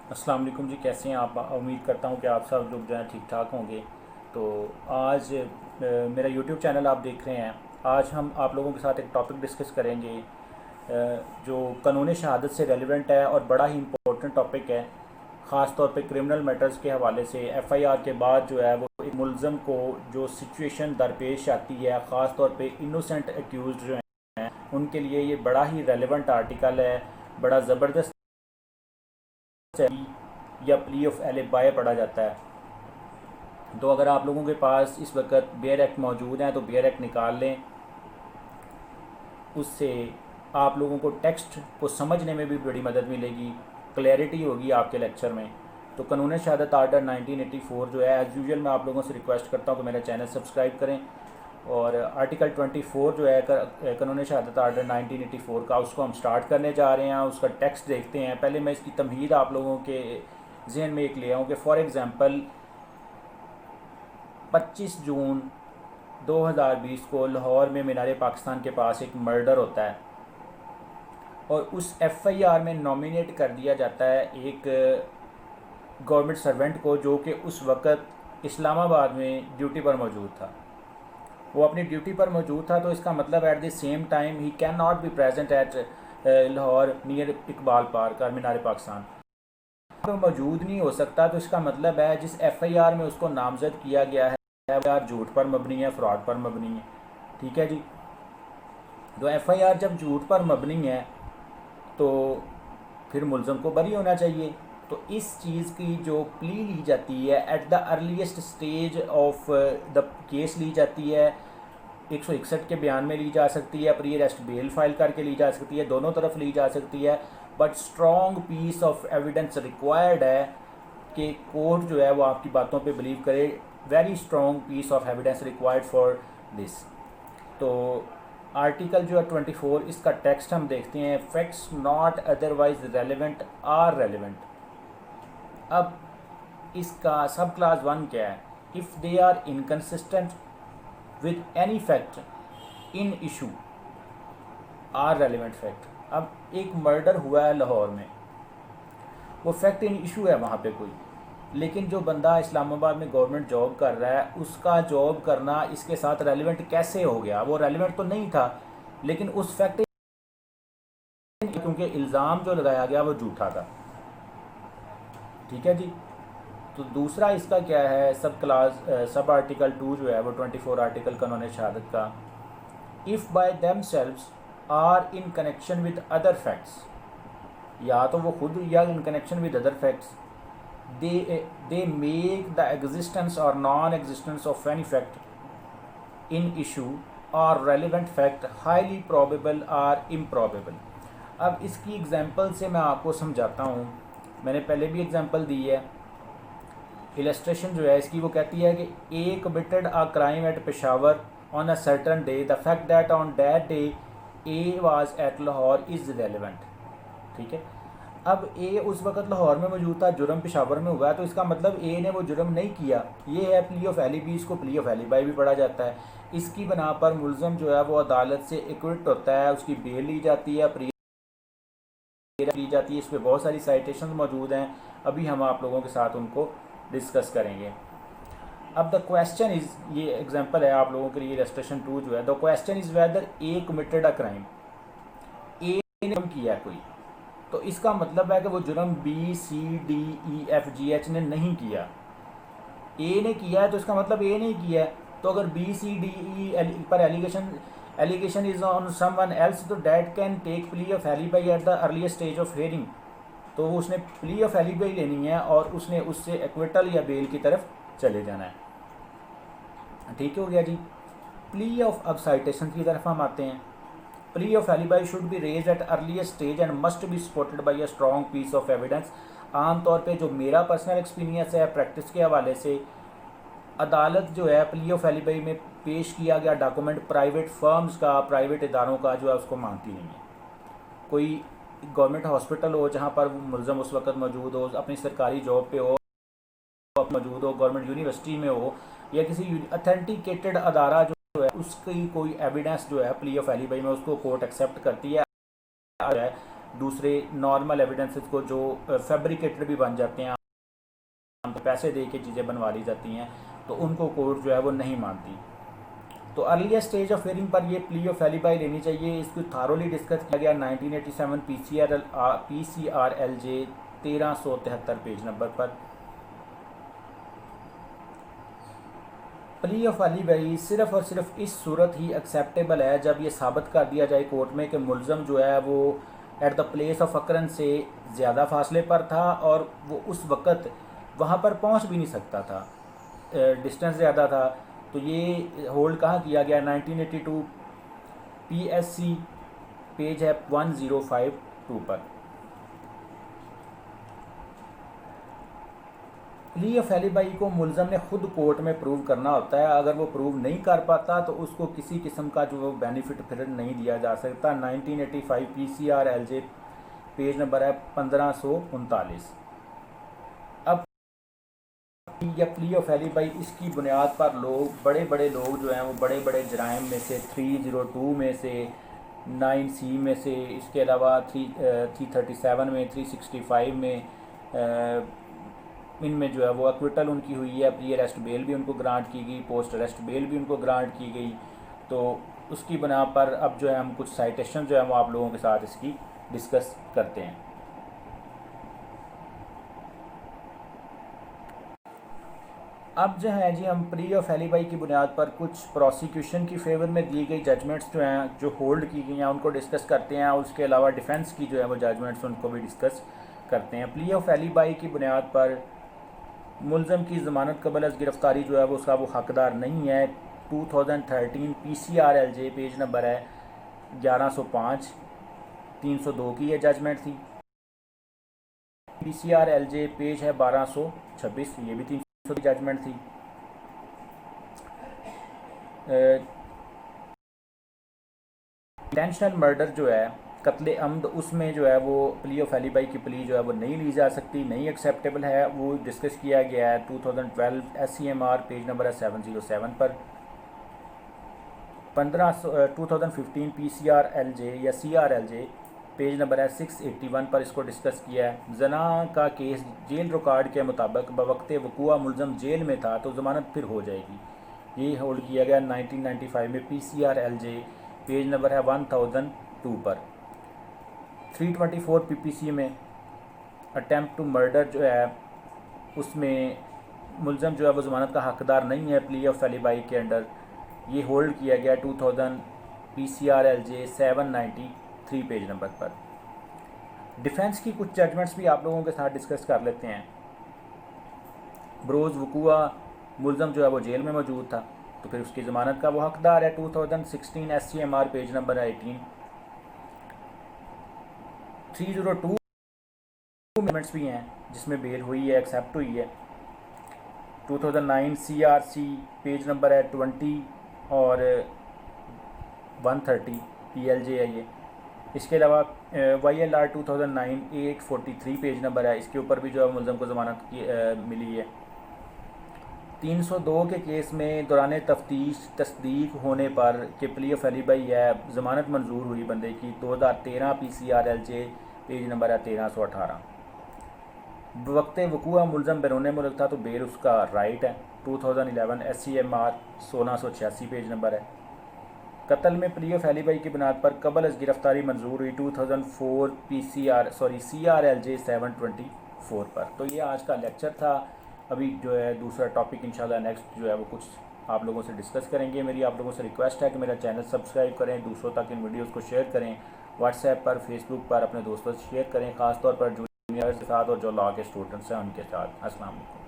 अस्सलाम वालेकुम जी, कैसे हैं आप? उम्मीद करता हूँ कि आप सब लोग जो हैं ठीक ठाक होंगे। तो आज मेरा यूट्यूब चैनल आप देख रहे हैं। आज हम आप लोगों के साथ एक टॉपिक डिस्कस करेंगे जो कानून शहादत से रेलिवेंट है और बड़ा ही इम्पोर्टेंट टॉपिक है। ख़ास तौर पे क्रिमिनल मैटर्स के हवाले से एफआईआर के बाद जो है वो एक मुलज़म को जो सिचुएशन दरपेश आती है, ख़ास तौर पे इनोसेंट एक्यूज़ जो हैं उनके लिए ये बड़ा ही रेलिवेंट आर्टिकल है। बड़ा ज़बरदस्त या प्ली ऑफ एल बाय पढ़ा जाता है। तो अगर आप लोगों के पास इस वक्त बेयर एक्ट मौजूद हैं तो बेयर एक्ट निकाल लें। उससे आप लोगों को टेक्स्ट को समझने में भी बड़ी मदद मिलेगी, क्लैरिटी होगी आपके लेक्चर में। तो कानून शहादत आर्डर 1984 जो है, एज़ यूजुअल मैं आप लोगों से रिक्वेस्ट करता हूँ कि मेरा चैनल सब्सक्राइब करें। और आर्टिकल 24 जो है कानून शहादत आर्डर 1984 का, उसको हम स्टार्ट करने जा रहे हैं। उसका टेक्स्ट देखते हैं। पहले मैं इसकी तमहीद आप लोगों के जहन में एक ले आऊँ कि फॉर एग्ज़ाम्पल 25 जून 2020 को लाहौर में मीनार पाकिस्तान के पास एक मर्डर होता है और उस एफआईआर में नॉमिनेट कर दिया जाता है एक गवर्नमेंट सर्वेंट को, जो कि उस वक़्त इस्लामाबाद में ड्यूटी पर मौजूद था। वो अपनी ड्यूटी पर मौजूद था, तो इसका मतलब at the same time he can not be present at Lahore near Iqbal park और मीनार पाकिस्तान तो मौजूद नहीं हो सकता। तो इसका मतलब है जिस एफआईआर में उसको नामजद किया गया है यार झूठ पर मबनी है, फ्रॉड पर मबनी है। ठीक है जी। तो एफआईआर जब झूठ पर मबनी है तो फिर मुलज़म को बरी होना चाहिए। तो इस चीज़ की जो प्ली ली जाती है at the earliest stage of the case ली जाती है, 161 के बयान में ली जा सकती है, प्री अरेस्ट बेल फाइल करके ली जा सकती है, दोनों तरफ ली जा सकती है। But strong piece of evidence required है कि कोर्ट जो है वो आपकी बातों पे बिलीव करे। Very strong piece of evidence required for this. तो आर्टिकल जो है 24, इसका टेक्स्ट हम देखते हैं। Facts not otherwise relevant are relevant. अब इसका सब क्लास 1 क्या है? If they are inconsistent with any fact in issue are relevant fact. अब एक मर्डर हुआ है लाहौर में, वो फैक्ट इन इशू है वहाँ पे कोई, लेकिन जो बंदा इस्लामाबाद में गवर्नमेंट जॉब कर रहा है उसका जॉब करना इसके साथ रेलिवेंट कैसे हो गया? वो रेलिवेंट तो नहीं था, लेकिन उस फैक्ट क्योंकि इल्ज़ाम जो लगाया गया वो झूठा था। ठीक है जी। तो दूसरा इसका क्या है? सब आर्टिकल 2 जो है वो 24 आर्टिकल कानून शहादत का, if by themselves are in connection with other facts, या तो वो खुद या in connection with other facts, they make the existence or non-existence of any fact in issue or relevant fact highly probable or improbable। अब इसकी example से मैं आपको समझाता हूँ। मैंने पहले भी एग्जांपल दी है। इलस्ट्रेशन जो है इसकी वो कहती है कि A committed a crime at Peshawar on a certain day, the fact that on that day A was at Lahore is relevant. ठीक है। अब ए उस वक्त लाहौर में मौजूद था, जुर्म पेशावर में हुआ है, तो इसका मतलब ए ने वो जुर्म नहीं किया। ये है प्ली ऑफ एलिबी, इसको प्ली ऑफ एलिबाई भी पढ़ा जाता है। इसकी बना पर मुलज़म जो है वो अदालत से एक्विट होता है, उसकी बेल ली जाती है, प्री ली जाती है। इस पर बहुत सारी साइटेशन मौजूद हैं, अभी हम आप लोगों के साथ उनको डिस्कस करेंगे। अब द क्वेश्चन इज़, ये एग्जांपल है आप लोगों के लिए इलस्ट्रेशन 2 जो है। The question is whether A committed a crime, A ने किया है कोई, तो इसका मतलब है कि वो जुर्म B C D E F G H ने नहीं किया, ए ने किया है, तो इसका मतलब ए ने किया है। तो अगर बी सी डी ई पर allegation is on someone else, तो that can take plea of alibi at the earliest stage of hearing. तो उसने प्ली ऑफ एलिबाई लेनी है और उसने उससे एक्विटल या बेल की तरफ चले जाना है। ठीक हो गया जी। प्ली ऑफ, अब साइटेशन की तरफ हम आते हैं। Plea of alibi should be raised at earliest stage and must be supported by a strong piece of evidence. आमतौर पे जो मेरा पर्सनल एक्सपीरियंस है प्रैक्टिस के हवाले से, अदालत जो है प्ली ऑफ एलिबाई में पेश किया गया डॉक्यूमेंट प्राइवेट फर्म्स का, प्राइवेट इदारों का जो है उसको मानती नहीं है। कोई गवर्नमेंट हॉस्पिटल हो जहाँ पर मुलज़म उस वक्त मौजूद हो, अपनी सरकारी जॉब पे हो मौजूद हो, गवर्नमेंट यूनिवर्सिटी में हो, या किसी अथेंटिकेटेड अदारा जो है उसकी कोई एविडेंस जो है प्ली ऑफ एलिबाई में उसको कोर्ट एक्सेप्ट करती है। दूसरे नॉर्मल एविडेंसेस को जो फैब्रिकेटेड भी बन जाते हैं, पैसे दे के चीज़ें बनवा ली जाती हैं, तो उनको कोर्ट जो है वो नहीं मानती। तो अर्लियर स्टेज ऑफ हियरिंग पर ये प्ली ऑफ एलिबाई लेनी चाहिए। इसको थारोली डिस्कस किया गया 1987 PCRLJ 1373 पेज नंबर पर। प्ली ऑफ एलिबाई सिर्फ और सिर्फ इस सूरत ही एक्सेप्टेबल है जब ये साबित कर दिया जाए कोर्ट में कि मुलज़म जो है वो at the place of occurrence से ज़्यादा फासले पर था और वो उस वक़्त वहाँ पर पहुँच भी नहीं सकता था, डिस्टेंस ज़्यादा था। तो ये होल्ड कहाँ किया गया? 1982 PSC पेज है 1052 पर। प्ली ऑफ एलिबाई को मुलज़म ने खुद कोर्ट में प्रूव करना होता है। अगर वो प्रूव नहीं कर पाता तो उसको किसी किस्म का जो बेनिफिट फिर नहीं दिया जा सकता। 1985 PCRLJ पेज नंबर है 1539। अब या प्ली ऑफ एलिबाई, इसकी बुनियाद पर लोग बड़े बड़े लोग जो हैं वो बड़े बड़े जराइम में से 302 में से 9C में से, इसके अलावा 337 में, 365 में, इनमें जो है वो एक्विटल उनकी हुई है। प्री अरेस्ट बेल भी उनको ग्रांट की गई, पोस्ट अरेस्ट बेल भी उनको ग्रांट की गई। तो उसकी बना पर अब जो है हम कुछ साइटेशन जो है वो आप लोगों के साथ इसकी डिस्कस करते हैं। अब जो है जी हम प्ली ऑफ एलिबाई की बुनियाद पर कुछ प्रोसिक्यूशन की फेवर में दी गई जजमेंट्स जो हैं जो होल्ड की गई हैं उनको डिस्कस करते हैं। उसके अलावा डिफेंस की जो है वो जजमेंट्स उनको भी डिस्कस करते हैं। प्ली ऑफ एलिबाई की बुनियाद पर मुलज़म की ज़मानत कबल अज़ गिरफ़्तारी जो है वो उसका वो हकदार नहीं है। 2013 PCRLJ पेज नंबर है 1105, 302 की ये जजमेंट थी। PCRLJ पेज है 1226, ये भी 300 की जजमेंट थी। इंटेंशनल मर्डर जो है, कत्ले अम्द, उसमें जो है वो प्ली ऑफ एलिबाई की प्ली जो है वो नहीं ली जा सकती, नहीं एक्सेप्टेबल है। वो डिस्कस किया गया है 2012 SCMR पेज नंबर है 707 पर। 2015 PCRLJ या CRLJ पेज नंबर है 681 पर इसको डिस्कस किया है। जना का केस जेल रिकॉर्ड के मुताबिक बवक्त वक़ूआ मुलज़म जेल में था तो ज़मानत फिर हो जाएगी। ये होल्ड किया गया 1995 में PCRLJ पेज नंबर है 1002 पर। 324 PPC में अटैम्प्ट टू मर्डर जो है उसमें मुलज़म जो है वो ज़मानत का हकदार नहीं है प्ली ऑफ एलिबाई के अंडर। ये होल्ड किया गया 2000 PCRLJ 793 पेज नंबर पर। डिफेंस की कुछ जजमेंट्स भी आप लोगों के साथ डिस्कस कर लेते हैं। बरोज़ वक़ूआ मुलज़म जो है वो जेल में मौजूद था तो फिर उसकी ज़मानत का वो हकदार है। 2016 SCMR पेज नंबर है 18। 302 अमेंडमेंट्स भी हैं जिसमें बेल हुई है, एक्सेप्ट हुई है। 2009 CRC पेज नंबर है 20 और 130 PLJ है ये। इसके अलावा YLR 2009 843 पेज नंबर है, इसके ऊपर भी जो है मुलज़म को ज़मानत की मिली है। 302 के केस में दौरान तफ्तीश तस्दीक होने पर कि प्ली ऑफ एलिबाई है, ज़मानत मंजूर हुई बंदे की। 2013 PCRLJ पेज नंबर है 1318। वक्त वक़ूआ मुलज़म बैरून मुल्क था तो बेल उसका राइट है। 2011 SCMR 1686 पेज नंबर है। कत्ल में प्ली ऑफ एलिबाई की बुनियाद पर कबल अज़ गिरफ़्तारी मंजूर हुई 2004 CRLJ 724 पर। तो ये आज का लेक्चर था। अभी जो है दूसरा टॉपिक इंशाल्लाह नेक्स्ट जो है वो कुछ आप लोगों से डिस्कस करेंगे। मेरी आप लोगों से रिक्वेस्ट है कि मेरा चैनल सब्सक्राइब करें, दूसरों तक इन वीडियोस को शेयर करें, व्हाट्सएप पर, फेसबुक पर अपने दोस्तों से शेयर करें, ख़ासतौर पर जूनियर्स के साथ और जो लॉ के स्टूडेंट्स हैं उनके साथ। अस्सलाम वालेकुम।